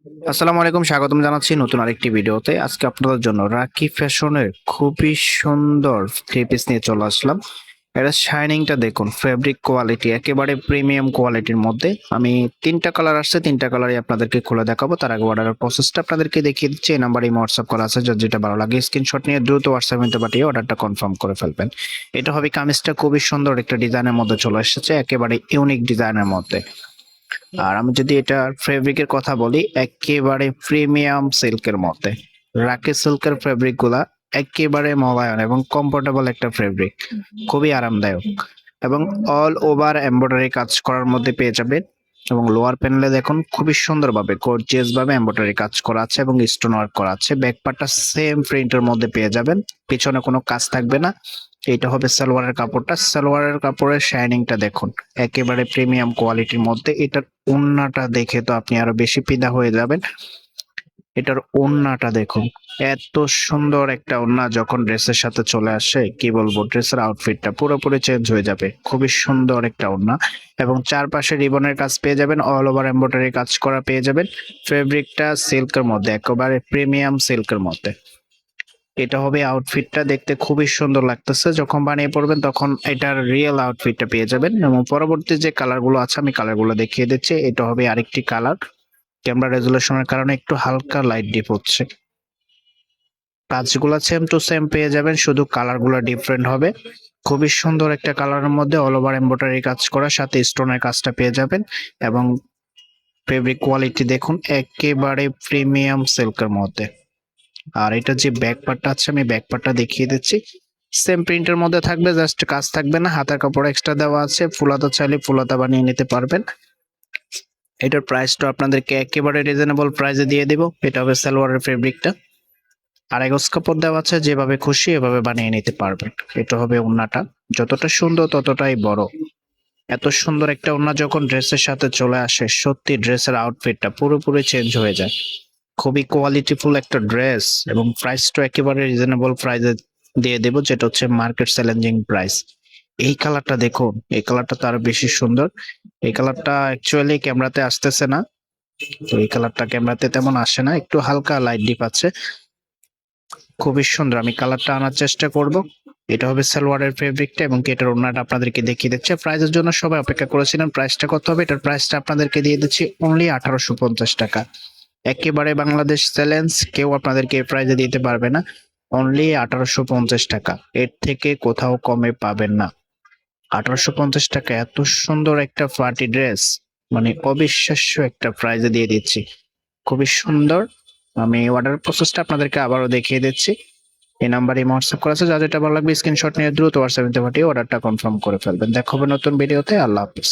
আসসালামু আলাইকুম, স্বাগতম জানাচ্ছি নতুন আরেকটি ভিডিওতে। আজকে আপনাদের জন্য রাকি ফ্যাশনের খুবই সুন্দর থ্রি পিস নিয়ে চলে আসলাম। এটা শাইনিংটা দেখুন, ফেব্রিক কোয়ালিটি একেবারে প্রিমিয়াম কোয়ালিটির মধ্যে। আমি তিনটা কালার আসছে, তিনটা কালারই আপনাদেরকে খুলে দেখাবো। তার আগে অর্ডারের প্রসেসটা আপনাদেরকে দেখিয়ে দিচ্ছি। এই নাম্বারে হোয়াটসঅ্যাপ করা আছে, যার যেটা ভালো লাগে স্ক্রিনশট নিয়ে দ্রুত হোয়াটসঅ্যাপে পাঠিয়ে অর্ডারটা কনফার্ম করে ফেলবেন। এটা হবে কামিজটা খুবই সুন্দর একটা ডিজাইনের মধ্যে চলে এসেছে, একেবারে ইউনিক ডিজাইনের মধ্যে। আর আমি যদি এটা ফেব্রিকের কথা বলি, একেবারে প্রিমিয়াম সিল্কের মধ্যে। রাকি সিল্কের ফেব্রিক গুলা একেবারে মোলায়ম এবং কমফোর্টেবল একটা ফেব্রিক, খুবই আরামদায়ক এবং অল ওভার এমব্রয়ডারি কাজ করার মধ্যে পেয়ে যাবেন। এবং লোয়ার প্যানেলে দেখুন খুবই সুন্দরভাবে গর্জিয়াস ভাবে এমব্রয়ডারি কাজ করা আছে এবং স্টোন ওয়ার্ক করা আছে। ব্যাক পার্টটা সেম প্রিন্টের মধ্যে পেয়ে যাবেন, পিছনে কোনো কাজ থাকবে না। এটা হবে সালোয়ারের কাপড়টা, সালোয়ারের কাপড়ের শাইনিংটা দেখুন, একেবারে প্রিমিয়াম কোয়ালিটির মধ্যে। এটার ওড়নাটা দেখে তো আপনি আরো বেশি ফিদা হয়ে যাবেন। এটার ওড়নাটা দেখুন, এত সুন্দর একটা ওড়না যখন ড্রেসের সাথে চলে আসে কি বলবো, ড্রেসের আউটফিটটা পুরোপুরি চেঞ্জ হয়ে যাবে। খুবই সুন্দর একটা ওড়না এবং চারপাশে রিবনের কাজ পেয়ে যাবেন, অল ওভার এমব্রয়ডারি কাজ করা পেয়ে যাবেন। ফেব্রিকটা সিল্কের মধ্যে, একেবারে প্রিমিয়াম সিল্কের মধ্যে। এটা হবে আউটফিটটা, দেখতে খুবই সুন্দর লাগতেছে। যখন বানিয়ে পড়বেন তখন এটার রিয়েল আউটফিটটা পেয়ে যাবেন। এবং পরবর্তী যে কালারগুলো আছে আমি কালারগুলো দেখিয়ে দিচ্ছি। এটা হবে আরেকটি কালার, ক্যামেরা রেজুলেশনের কারণে একটু হালকা লাইট ডিপ হচ্ছে। কাজগুলো সেম টু সেম পেয়ে যাবেন, শুধু কালারগুলো ডিফারেন্ট হবে। খুবই সুন্দর একটা কালারের মধ্যে অল ওভার এমব্রয়ডারি কাজ করা, সাথে স্টোনের কাজটা পেয়ে যাবেন। এবং ফেব্রিক কোয়ালিটি দেখুন, একেবারে প্রিমিয়াম সিল্কের মধ্যে। আর এটা যে ব্যাক পার্টটা আছে আমি ব্যাক পার্টটা দেখিয়ে দিচ্ছি। সেম প্রিন্টের মধ্যে থাকবে, জাস্ট কাজ থাকবে না, হাতার কাপড় এক্সট্রা দেওয়া আছে। ফুলাতা চাইলে ফুলাতা বানিয়ে নিতে পারবেন। এটার প্রাইসটা আপনাদেরকে একেবারে রিজনেবল প্রাইসে দিয়ে দেব। এটা হবে সালোয়ারের ফেব্রিকটা, আর এগোস কাপড় দেওয়া আছে, যেভাবে খুশি এভাবে বানিয়ে নিতে পারবেন। এটা হবে ওড়নাটা, যতটা সুন্দর ততটাই বড়। এত সুন্দর একটা ওড়না যখন ড্রেসের সাথে চলে আসে, সত্যি ড্রেসের আউটফিটটা পুরোপুরি চেঞ্জ হয়ে যায়। খুবই কোয়ালিটিফুল একটা ড্রেস এবং প্রাইসটা একেবারে রিজনেবল প্রাইসে দিয়ে দেব, যেটা হচ্ছে মার্কেট চ্যালেঞ্জিং প্রাইস। এই কালারটা দেখুন, এই কালারটা তো আরো বেশি সুন্দর। এই কালারটা অ্যাকচুয়ালি ক্যামেরাতে আসতেছে না, তো এই কালারটা ক্যামেরাতে তেমন আসে না, একটু হালকা লাইট ডিপ আছে। খুবই সুন্দর, আমি কালারটা আনার চেষ্টা করব। এটা হবে সালোয়ারের ফেব্রিকটা এবং এটার ওড়নাটা আপনাদেরকে দেখিয়ে দিচ্ছে। প্রাইসের জন্য সবাই অপেক্ষা করেছিলেন, প্রাইসটা কত হবে? এটার প্রাইসটা আপনাদেরকে দিয়ে দিচ্ছি অনলি 1850 টাকা। একেবারে বাংলাদেশ চ্যালেঞ্জ, কেউ আপনাদেরকে এই প্রাইসে দিতে পারবে না। অনলি 1850 টাকা, এর থেকে কোথাও কমে পাবেন না। 1850 টাকা এত সুন্দর একটা পার্টি ড্রেস, মানে অবিশ্বাস্য একটা প্রাইজে দিয়ে দিচ্ছি। খুবই সুন্দর। আমি অর্ডার প্রসেসটা আপনাদেরকে আবারও দেখিয়ে দিচ্ছি। এই নাম্বারে হোয়াটসঅ্যাপ করা আছে, যা যেটা ভালো লাগবে স্ক্রিনশট নিয়ে দ্রুত হোয়াটসঅ্যাপে পাঠিয়ে অর্ডারটা কনফার্ম করে ফেলবেন। দেখা হবে নতুন ভিডিওতে। আল্লাহ হাফিজ।